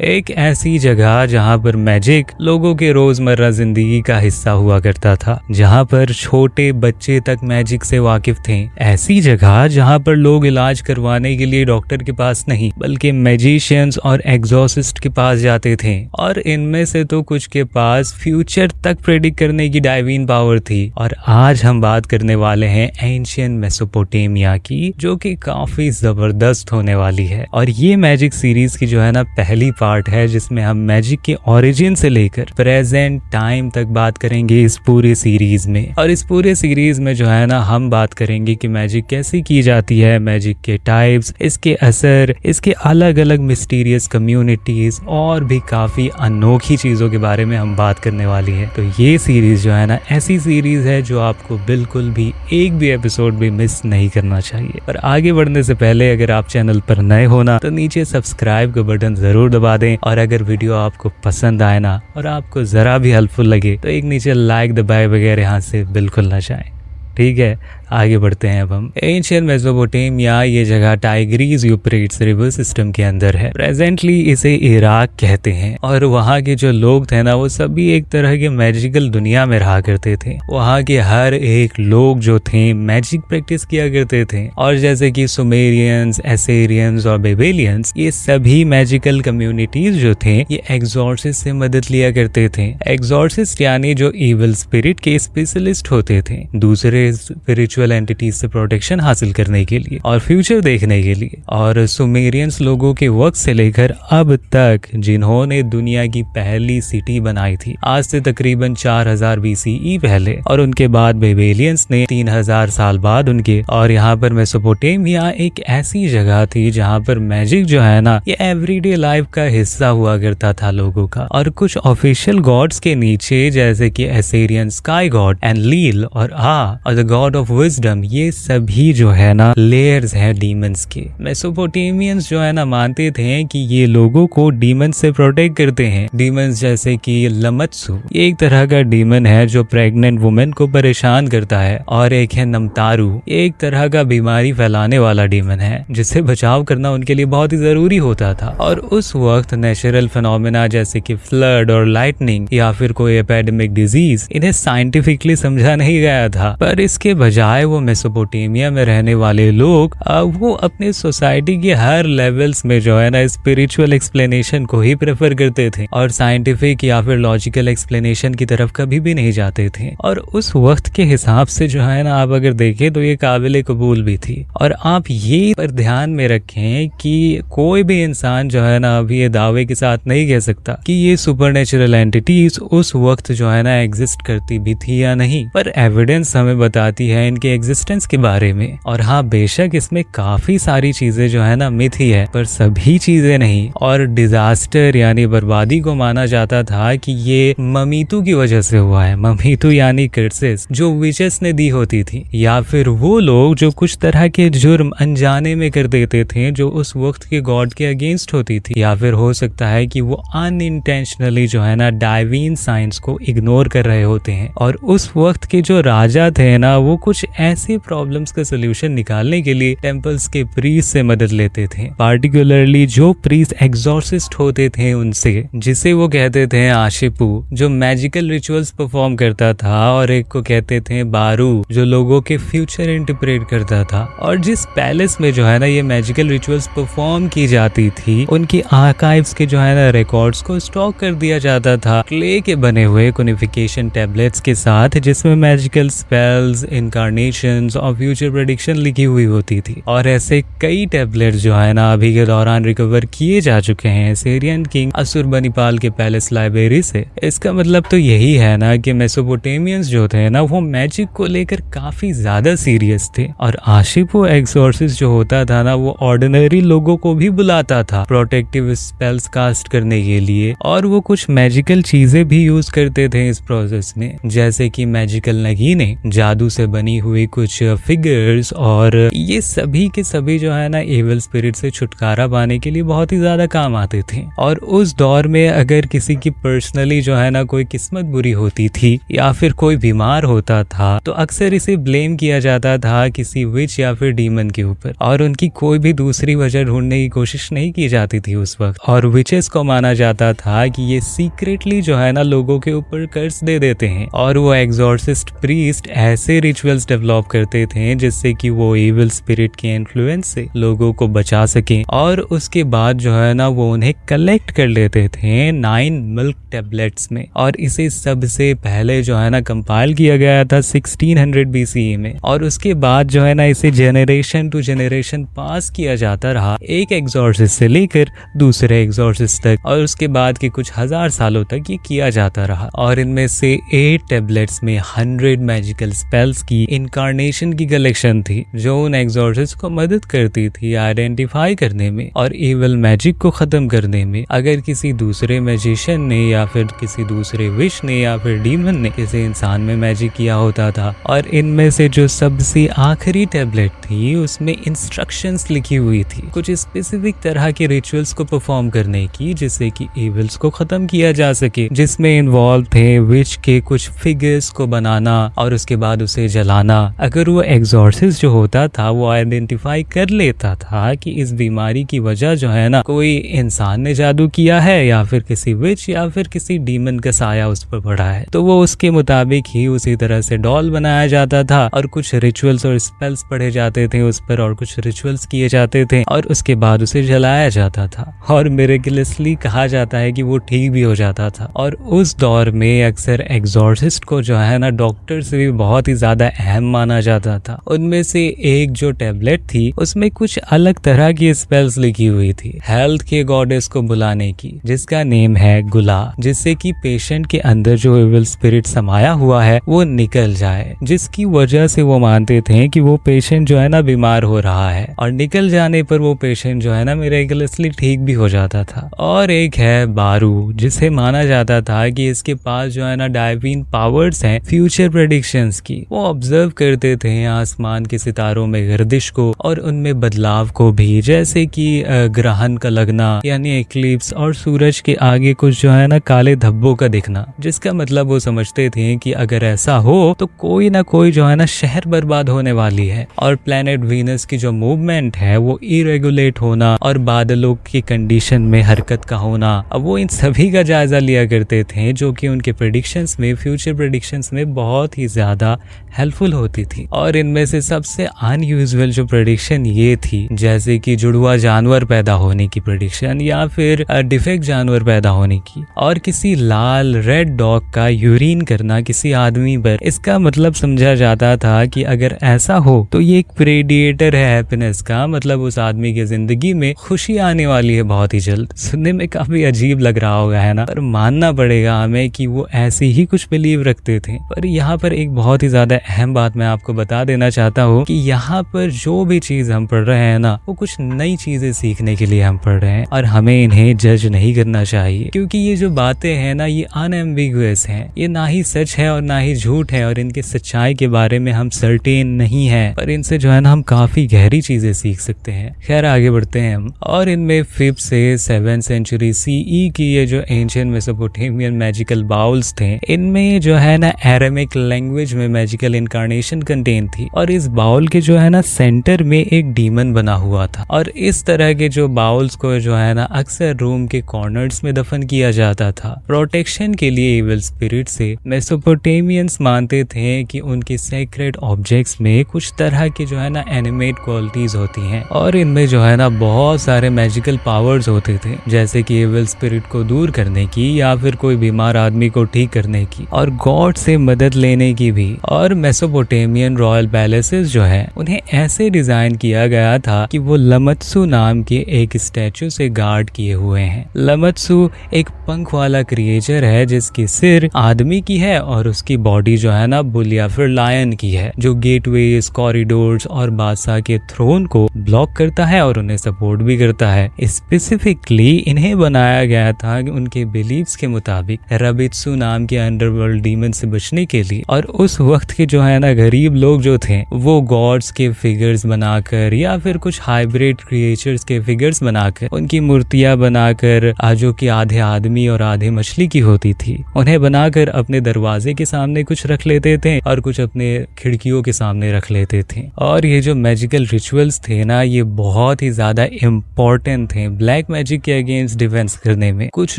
एक ऐसी जगह जहां पर मैजिक लोगों के रोजमर्रा जिंदगी का हिस्सा हुआ करता था, जहां पर छोटे बच्चे तक मैजिक से वाकिफ थे। ऐसी जगह जहां पर लोग इलाज करवाने के लिए डॉक्टर के पास नहीं बल्कि मैजिशियंस और एग्जॉर्सिस्ट के पास जाते थे, और इनमें से तो कुछ के पास फ्यूचर तक प्रेडिक्ट करने की डाइविन पावर थी। और आज हम बात करने वाले हैं एंशिएंट मेसोपोटामिया की, जो कि काफी जबरदस्त होने वाली है। और ये मैजिक सीरीज की जो है ना पहली पार्ट है, जिसमें हम मैजिक के ओरिजिन से लेकर प्रेजेंट टाइम तक बात करेंगे इस पूरे सीरीज में। और इस पूरे सीरीज में जो है ना हम बात करेंगे कि मैजिक कैसे की जाती है, मैजिक के टाइप्स, इसके असर, इसके अलग अलग मिस्टीरियस कम्युनिटीज और भी काफी अनोखी चीजों के बारे में हम बात करने वाली है। तो ये सीरीज जो है ना ऐसी सीरीज है जो आपको बिल्कुल भी एक भी एपिसोड भी मिस नहीं करना चाहिए। और आगे बढ़ने से पहले अगर आप चैनल पर नए हो ना तो नीचे सब्सक्राइब का बटन जरूर दबा दें, और अगर वीडियो आपको पसंद आए ना और आपको जरा भी हेल्पफुल लगे तो एक नीचे लाइक दबाए बगैर यहाँ से बिल्कुल ना जाएं। ठीक है, आगे बढ़ते हैं। अब हम एंशिएंट मेसोपोटामिया, ये जगह टाइग्रीज यूफ्रेट्स रिवर सिस्टम के अंदर है। प्रेजेंटली इसे इराक कहते हैं, और वहाँ के जो लोग थे ना वो सभी एक तरह के मैजिकल दुनिया में रहा करते थे। वहाँ के हर एक लोग जो थे मैजिक प्रैक्टिस किया करते थे, और जैसे कि सुमेरियंस, एसेरियंस और बेबेलियंस, ये सभी मैजिकल कम्युनिटीज जो थे ये एग्जॉर्सिस्ट से मदद लिया करते थे। एग्जॉर्सिस्ट यानी जो इविल स्पिरिट के स्पेशलिस्ट होते थे, दूसरे स्पिरिचुअल एंटिटीज से प्रोटेक्शन हासिल करने के लिए और फ्यूचर देखने के लिए। और सुमेरियंस लोगों के वक्त से लेकर अब तक जिन्होंने दुनिया की पहली सिटी बनाई थी, आज से तकरीबन 4000 BCE पहले, और उनके बाद बेबेलियंस ने 3000 साल बाद उनके। और यहाँ पर मेसोपोटामिया एक ऐसी जगह थी जहाँ पर मैजिक जो है ना ये एवरीडे लाइफ का हिस्सा हुआ करता था लोगों का। और कुछ ऑफिशियल गॉड्स के नीचे जैसे कि एसेरियन स्काई गॉड, एनलील और और द गॉड ऑफ विजडम, ये सभी जो है ना लेयर्स हैं डीमंस के। मेसोपोटामियंस जो है ना मानते थे कि ये लोगों को डीमंस से प्रोटेक्ट करते हैं। डीमंस जैसे कि लमत्सु, ये एक तरह का डीमन है जो प्रेग्नेंट वुमेन को परेशान करता है, और एक है नमतारू, ये एक तरह का बीमारी फैलाने वाला डीमन है जिससे बचाव करना उनके लिए बहुत ही जरूरी होता था। और उस वक्त नेचुरल फिनोमेना जैसे कि फ्लड और लाइटनिंग या फिर कोई एपिडेमिक डिजीज, इन्हें साइंटिफिकली समझा नहीं गया था, पर इसके बजाय वो मेसोपोटामिया में रहने वाले लोग वो अपने सोसाइटी के हर लेवल्स में जो है ना स्पिरिचुअल एक्सप्लेनेशन को ही प्रेफर करते थे, और साइंटिफिक या फिर लॉजिकल एक्सप्लेनेशन की तरफ कभी भी नहीं जाते थे। और उस वक्त के हिसाब से जो है ना आप अगर देखें तो ये काबिल कबूल भी थी। और आप ये पर ध्यान में रखें कि कोई भी इंसान जो है ना अभी ये दावे के साथ नहीं कह सकता कि ये सुपरनेचुरल एंटिटीज उस वक्त जो है ना एग्जिस्ट करती भी थी या नहीं, पर एविडेंस हमें बताती है इनके एग्जिस्टेंस के बारे में। और हाँ, बेशक इसमें काफी सारी चीजें जो है ना मिथ ही है, पर सभी चीजें नहीं। और डिजास्टर यानी बर्बादी को माना जाता था कि ये ममीतू की वजह से हुआ है। ममीतू यानी कर्सेस जो विचेस ने दी होती थी, या फिर वो लोग जो कुछ तरह के जुर्म अनजाने में कर देते थे जो उस वक्त के गॉड के अगेंस्ट होती थी, या फिर हो सकता है कि वो अनइंटेंशनली जो है ना डाइविन साइंस को इग्नोर कर रहे होते हैं। और उस वक्त के जो राजा थे ना वो कुछ ऐसे प्रॉब्लम्स का सोल्यूशन निकालने के लिए टेंपल्स के प्रीस्ट से मदद लेते थे, पार्टिकुलरली जो प्रीस्ट एग्जॉर्सिस्ट होते थे उनसे, जिसे वो कहते थे आशिपू, जो मैजिकल रिचुअल्स परफॉर्म करता था, और एक को कहते थे बारू, जो लोगों के फ्यूचर इंटरप्रेट करता था। और जिस पैलेस में जो है ना ये मैजिकल रिचुअल्स परफॉर्म की जाती थी, उनकी आर्काइव्स के जो है ना रिकॉर्ड्स को स्टॉक कर दिया जाता था क्ले के बने हुए कोनिफिकेशन टैबलेट्स के साथ, जिसमें मैजिकल स्पेल्स, इनकारनेशंस और फ्यूचर प्रेडिक्शन लिखी हुई होती थी। और ऐसे कई टैबलेट्स जो है ना अभी के दौरान रिकवर किए जा चुके हैं सीरियन किंग असुरबनिपाल के पैलेस लाइब्रेरी से। इसका मतलब तो यही है ना कि मेसोपोटामियंस जो थे ना वो मैजिक को लेकर काफी ज्यादा सीरियस थे। और आशिपू एक्सोर्सिस्ट जो होता था ना वो ऑर्डिनरी लोगों को भी बुलाता था प्रोटेक्टिव स्पेल्स कास्ट करने के लिए, और वो कुछ मैजिकल चीजें भी यूज करते थे इस प्रोसेस में, जैसे कि मैजिकल नगीने, जादू से बनी हुई हुए कुछ फिगर्स, और ये सभी के सभी जो है ना एविल स्पिरिट से छुटकारा पाने के लिए बहुत ही ज्यादा काम आते थे। और उस दौर में अगर किसी की पर्सनली जो है ना कोई किस्मत बुरी होती थी या फिर कोई बीमार होता था तो अक्सर इसे ब्लेम किया जाता था किसी विच या फिर डीमन के ऊपर, और उनकी कोई भी दूसरी वजह ढूंढने की कोशिश नहीं की जाती थी उस वक्त। और विचेस को माना जाता था कि ये सीक्रेटली जो है ना लोगों के ऊपर कर्ज दे देते हैं, और वो एग्जॉर्सिस्ट प्रीस्ट ऐसे रिचुअल्स डेवलप करते थे जिससे कि वो एविल स्पिरिट के इन्फ्लुएंस से लोगों को बचा सके। और उसके बाद जो है ना वो उन्हें कलेक्ट कर लेते थे 9 मिल्क टेबलेट्स में, और इसे सबसे पहले जो है ना कंपाइल किया गया था 1600 BCE में, और उसके बाद जो है ना इसे जेनरेशन टू जेनरेशन पास किया जाता रहा, एक एग्जॉर्सिस्ट से लेकर दूसरे एग्जॉर्सिस्ट तक, और उसके बाद के कुछ हजार सालों तक ये किया जाता रहा। और इनमें से 8 टेबलेट्स में 100 मैजिकल स्पेल्स की इनकारनेशन की कलेक्शन थी जो उन एग्जॉर्सिस्ट को मदद करती थी आइडेंटिफाई करने में और इविल मैजिक को खत्म करने में। अगर किसी दूसरे मैजिशियन ने या फिर किसी दूसरे विश ने या फिर डीमन ने किसी इंसान में मैजिक किया होता था, और इनमें से जो सबसे आखिरी टेबलेट थी उसमें इंस्ट्रक्शंस लिखी हुई थी कुछ स्पेसिफिक तरह के रिचुअल्स को परफॉर्म करने की, जिससे कि इविल्स को खत्म किया जा सके, जिसमें इन्वॉल्व थे विच के कुछ फिगर्स को बनाना और उसके बाद उसे जलाना। अगर वो एग्जॉर्सिस्ट जो होता था वो आइडेंटिफाई कर लेता था कि इस बीमारी की वजह जो है ना कोई इंसान ने जादू किया है या फिर किसी विच या फिर किसी डीमन का साया उस पर पड़ा है, तो वो उसके मुताबिक ही उसी तरह से डॉल बनाया जाता था और कुछ रिचुअल्स और स्पेल्स पढ़े जाते थे उस पर और कुछ रिचुअल्स किए जाते थे और उसके बाद उसे जलाया जाता था। और मिरेकलसली कहा जाता है कि वो ठीक भी हो जाता था। और उस दौर में अक्सर एग्जॉर्सिस्ट को जो है ना डॉक्टर से भी बहुत ही ज्यादा अहम माना जाता था। उनमें से एक जो टेबलेट थी उसमें कुछ अलग तरह की स्पेल्स लिखी हुई थी हेल्थ के गॉडेस को बुलाने की, जिसका नेम है गुला, जिससे कि पेशेंट के अंदर जो इविल स्पिरिट समाया हुआ है वो निकल जाए, जिसकी वजह से वो मानते थे कि वो पेशेंट जो है ना बीमार हो रहा है और निकल जाने पर वो पेशेंट जो है ना मिरेकलसली ठीक भी हो जाता था। और एक है बारू, जिसे माना जाता था कि इसके पास जो है ना डाइविन पावर्स हैं फ्यूचर प्रेडिक्शंस की। वो ऑब्जर्व करते थे आसमान के सितारों में गर्दिश को और उनमें बदलाव को भी, जैसे कि ग्रहण का लगना यानी एक्लिप्स और सूरज के आगे कुछ जो है ना काले धब्बों का दिखना, जिसका मतलब वो समझते थे कि अगर ऐसा हो तो कोई ना कोई जो है ना शहर बर्बाद होने वाली है। और प्लेनेट वीनस की जो मूवमेंट है वो इरेगुलेट होना और बादलों की कंडीशन में हरकत का होना, अब वो इन सभी का जायजा लिया करते थे जो कि उनके प्रेडिक्शंस में फ्यूचर प्रेडिक्शंस में बहुत ही ज्यादा हेल्पफुल होती थी। और इनमें से सबसे अनयूजुअल जो प्रेडिक्शन ये थी जैसे कि जुड़वा जानवर पैदा होने की प्रेडिक्शन या फिर डिफेक्ट जानवर पैदा होने की, और किसी लाल रेड डॉग का यूरिन करना किसी आदमी पर। इसका मतलब समझा जाता था कि अगर ऐसा हो तो ये एक प्रेडिएटर है हैप्पीनेस का, मतलब उस आदमी की जिंदगी में खुशी आने वाली है बहुत ही जल्द। सुनने में काफी अजीब लग रहा होगा है ना, पर मानना पड़ेगा हमें कि वो ऐसे ही कुछ बिलीव रखते थे। पर यहाँ पर एक बहुत ही ज्यादा अहम बात मैं आपको बता देना चाहता हूँ कि यहाँ पर जो भी चीज हम पढ़ रहे हैं ना वो कुछ नई चीजें सीखने के लिए हम पढ़ रहे हैं और हमें इन्हें जज नहीं करना चाहिए, क्योंकि ये जो बातें हैं ना ये अनएम्बिगुअस हैं, ये ना ही सच है और ना ही झूठ है और इनके सच्चाई के बारे में हम सर्टेन नहीं है, पर इनसे जो है ना हम काफी गहरी चीजें सीख सकते हैं। खैर आगे बढ़ते हैं हम। और इनमें 5th से 7th सेंचुरी CE की ये जो एंशिएंट मेसोपोटामियन मैजिकल बाउल्स थे, इनमें जो है ना एरामिक लैंग्वेज में मैजिकल इनकारनेशन कंटेन थी और इस बाउल के जो है ना सेंटर में एक डीमन बना हुआ था। और इस तरह के जो बाउल्स को जो है ना अक्सर रूम के कॉर्नर्स में दफन किया जाता था प्रोटेक्शन के लिए इविल स्पिरिट से। मेसोपोटामियंस मानते थे कि उनके सेक्रेड ऑब्जेक्ट्स में कुछ तरह की जो है ना एनिमेट क्वालिटीज होती हैं और इनमें जो है ना बहुत सारे मैजिकल पावर्स होते थे, जैसे कि इविल स्पिरिट को दूर करने की या फिर कोई बीमार आदमी को ठीक करने की और गॉड से मदद लेने की भी। और मेसोपोटामियन रॉयल पैलेसेस जो है उन्हें ऐसे डिजाइन किया गया था कि वो लमत्सु नाम के एक स्टैचू से गार्ड किए हुए हैं। लमत्सु एक पंख वाला क्रिएचर है जिसकी सिर आदमी की है और उसकी बॉडी जो है ना बुल या फिर लायन की है, जो गेटवेज, कॉरिडोर्स और बादशाह के थ्रोन को ब्लॉक करता है और उन्हें सपोर्ट भी करता है। स्पेसिफिकली इन्हें बनाया गया था कि उनके बिलीव्स के मुताबिक रबित्सु नाम के अंडरवर्ल्ड डीमन से बचने के लिए और उस वक्त के जो है ना गरीब लोग जो थे वो गॉड्स के फिगर्स बनाकर या फिर कुछ हाइब्रिड क्रिएचर्स के फिगर्स बनाकर उनकी मूर्तियां बनाकर जो कि आधे आदमी और आधे मछली की होती थी, उन्हें बनाकर अपने दरवाजे के सामने कुछ रख लेते थे और कुछ अपने खिड़कियों के सामने रख लेते थे। और ये जो मैजिकल रिचुअल्स थे ना, ये बहुत ही ज्यादा इम्पोर्टेंट थे ब्लैक मैजिक के अगेंस्ट डिफेंस करने में। कुछ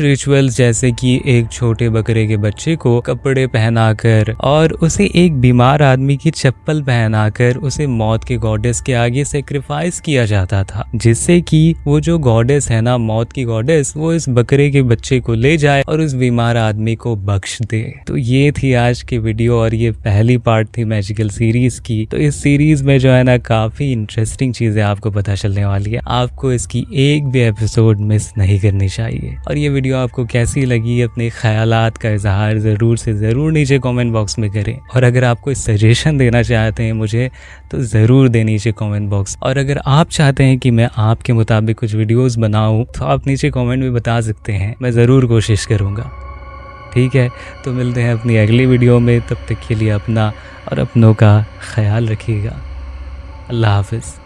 रिचुअल्स जैसे कि एक छोटे बकरे के बच्चे को कपड़े पहनाकर और उसे एक बीमार आदमी की चप्पल पहनाकर उसे मौत के गॉडेस के आगे सेक्रीफाइस किया जाता था, जिससे कि वो जो गॉडेस है ना, मौत की गॉडेस, वो इस बकरे के बच्चे को ले जाए और उस बीमार आदमी को बख्श दे। तो ये थी आज की वीडियो और ये पहली पार्ट थी मैजिकल सीरीज की। तो इस सीरीज में जो है ना काफी इंटरेस्टिंग चीजें आपको पता चलने वाली है। आपको इसकी एक भी एपिसोड मिस नहीं करनी चाहिए। और ये वीडियो आपको कैसी लगी, अपने ख्यालात का इजहार जरूर से जरूर नीचे कमेंट बॉक्स में करें। और अगर आप कोई सजेशन देना चाहते हैं मुझे तो ज़रूर दें नीचे कमेंट बॉक्स। और अगर आप चाहते हैं कि मैं आपके मुताबिक कुछ वीडियोस बनाऊं तो आप नीचे कमेंट में बता सकते हैं, मैं ज़रूर कोशिश करूंगा। ठीक है, तो मिलते हैं अपनी अगली वीडियो में। तब तक के लिए अपना और अपनों का ख्याल रखिएगा। अल्लाह हाफिज़।